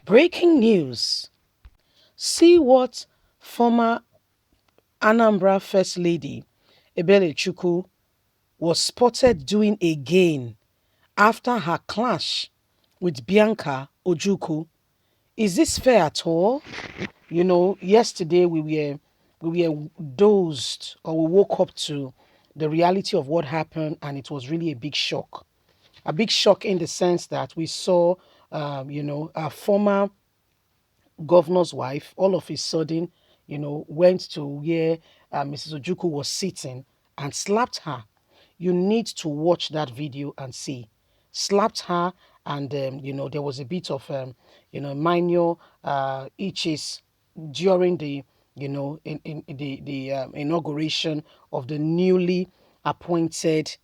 Breaking news. See what former Anambra First Lady Ebere was spotted doing again after her clash with Bianca Ojukwu. Is this fair at all? Yesterday we were dozed, or we woke up to the reality of what happened, and it was really a big shock. A big shock in the sense that we saw, a former governor's wife all of a sudden, went to where Mrs. Ojukwu was sitting and slapped her. You need to watch that video and see. Slapped her, and there was a bit of minor itches during the in the inauguration of the newly appointed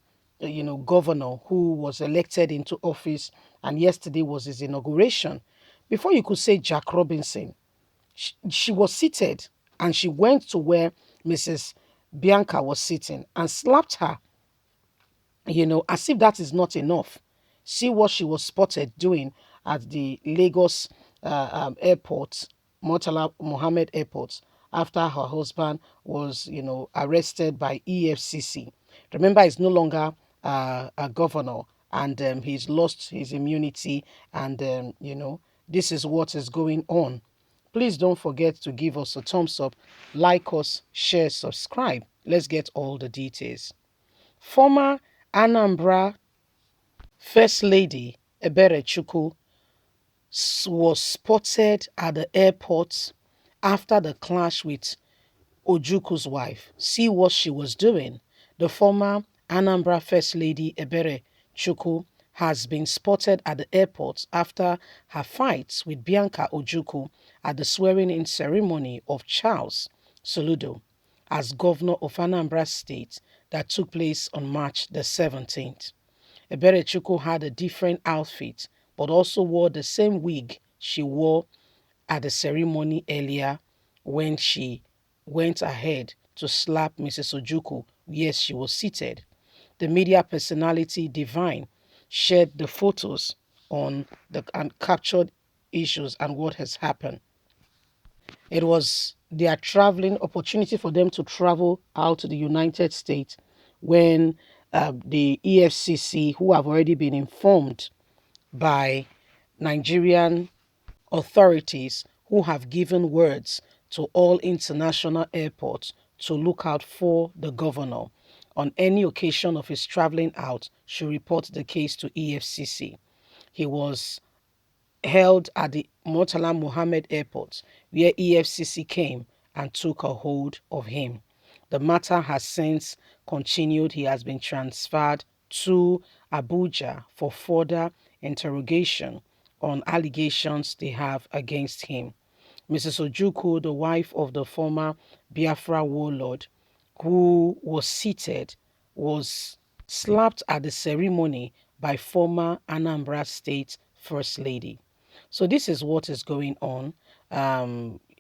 governor who was elected into office, and yesterday was his inauguration. Before you could say Jack Robinson, she was seated, and she went to where Mrs. Bianca was sitting and slapped her, as if that is not enough. See what she was spotted doing at the Lagos airport, Murtala Mohammed Airport, after her husband was, arrested by EFCC. Remember, he's no longer a governor, and he's lost his immunity, and, this is what is going on. Please don't forget to give us a thumbs up, like us, share, subscribe. Let's get all the details. Former Anambra First Lady Ebere was spotted at the airport after the clash with Ojuku's wife. See what she was doing. The former Anambra First Lady Ebere has been spotted at the airport after her fights with Bianca Ojukwu at the swearing-in ceremony of Charles Soludo as governor of Anambra State that took place on March the 17th. Ebere had a different outfit, but also wore the same wig she wore at the ceremony earlier when she went ahead to slap Mrs. Ojukwu where she was seated. The media personality Divine shared the photos on the and captured issues and what has happened. It was their traveling opportunity for them to travel out to the United States when the EFCC, who have already been informed by Nigerian authorities, who have given words to all international airports to look out for the governor. On any occasion of his traveling out, should report the case to EFCC. He was held at the Murtala Mohammed Airport, where EFCC came and took a hold of him. The matter has since continued. He has been transferred to Abuja for further interrogation on allegations they have against him. Mrs. Ojukwu, the wife of the former Biafra warlord, who was seated, was slapped at the ceremony by former Anambra State First Lady. So this is what is going on.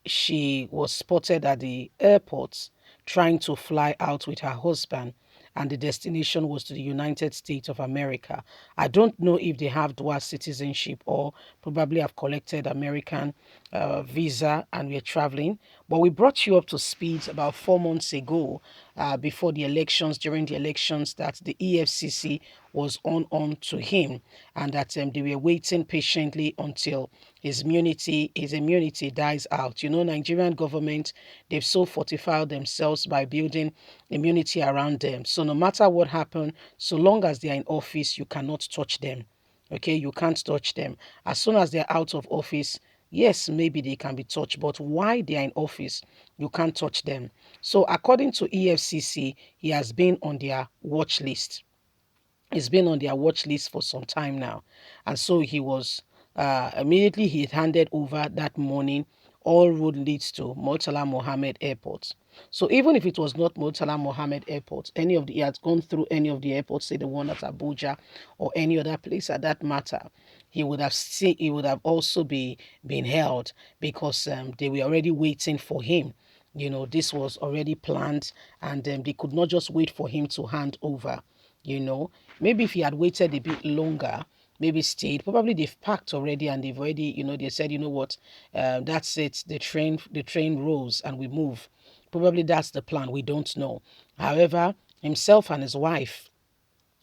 She was spotted at the airport trying to fly out with her husband, and the destination was to the United States of America. I don't know if they have dual citizenship or probably have collected American visa and we're traveling. But we brought you up to speed about 4 months ago, before the elections, during the elections, that the EFCC was on to him, and that they were waiting patiently until his immunity dies out. Nigerian government, they've so fortified themselves by building immunity around them. So no matter what happened, so long as they're in office, you cannot touch them. Okay, you can't touch them. As soon as they're out of office, yes, maybe they can be touched, but while they are in office, you can't touch them. So according to EFCC, he has been on their watch list. He's been on their watch list for some time now. And so he was, immediately he handed over that morning, all road leads to Murtala Mohammed Airport. So even if it was not Murtala Mohammed Airport, he had gone through any of the airports, say the one at Abuja or any other place at that matter, he would have also been held, because they were already waiting for him. This was already planned, and they could not just wait for him to hand over. Maybe if he had waited a bit longer, maybe stayed. Probably they've packed already and they've already, they said, you know what, that's it. The train rolls and we move. Probably that's the plan. We don't know. However, himself and his wife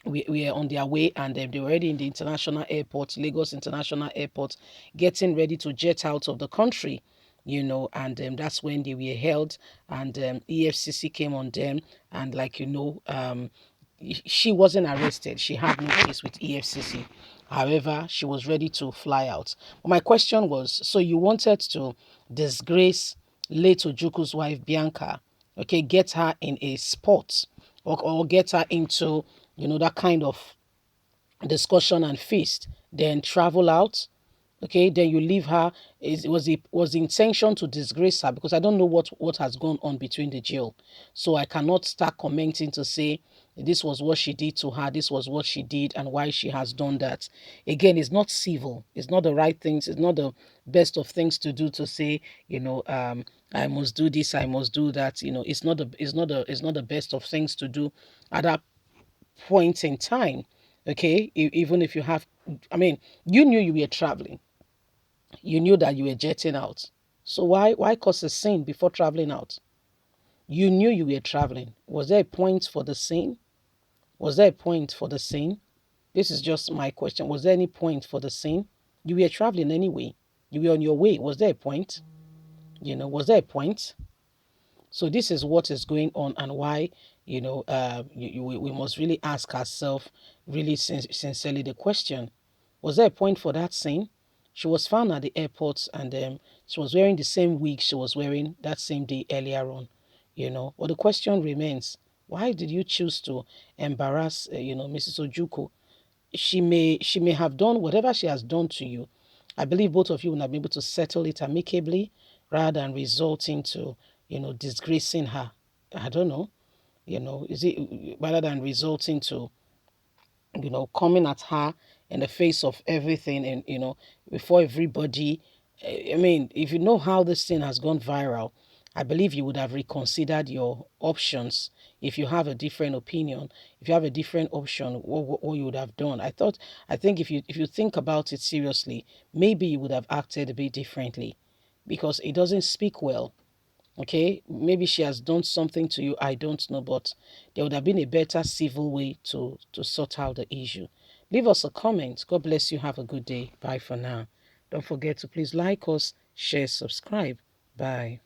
we are on their way, and they were already in the international airport, Lagos International Airport, getting ready to jet out of the country, and that's when they were held, and EFCC came on them, and she wasn't arrested. She had no case with EFCC. However, she was ready to fly out. But my question was, so you wanted to disgrace late Ojuku's wife, Bianca, okay, get her in a spot, or get her into, that kind of discussion and feast, then travel out. Okay, then you leave her. Was the intention to disgrace her? Because I don't know what has gone on between the jail, so I cannot start commenting to say this was what she did to her, this was what she did, and why she has done that. Again, it's not civil, it's not the right things, it's not the best of things to do, to say, I must do this, I must do that. It's not the best of things to do at that point in time. Okay, even if you have, I mean, you knew you were traveling, you knew that you were jetting out, so why cause a scene before traveling out? You knew you were traveling. Was there a point for the scene? Was there a point for the scene? This is just my question. Was there any point for the scene? You were traveling anyway. You were on your way. Was there a point? Was there a point? So this is what is going on, and why, we must really ask ourselves, really sincerely, the question: was there a point for that scene? She was found at the airport, and she was wearing the same wig she was wearing that same day earlier on. But the question remains: why did you choose to embarrass, Mrs. Ojuko? She may have done whatever she has done to you. I believe both of you will have been able to settle it amicably, rather than resulting to, disgracing her. I don't know, is it rather than resulting to, coming at her in the face of everything, and, before everybody. I mean, if you know how this thing has gone viral, I believe you would have reconsidered your options. If you have a different opinion, if you have a different option, what you would have done. I think if you think about it seriously, maybe you would have acted a bit differently, because it doesn't speak well. Okay, maybe she has done something to you, I don't know, but there would have been a better civil way to sort out the issue. Leave us a comment. God bless you. Have a good day. Bye for now. Don't forget to please like us, share, subscribe. Bye.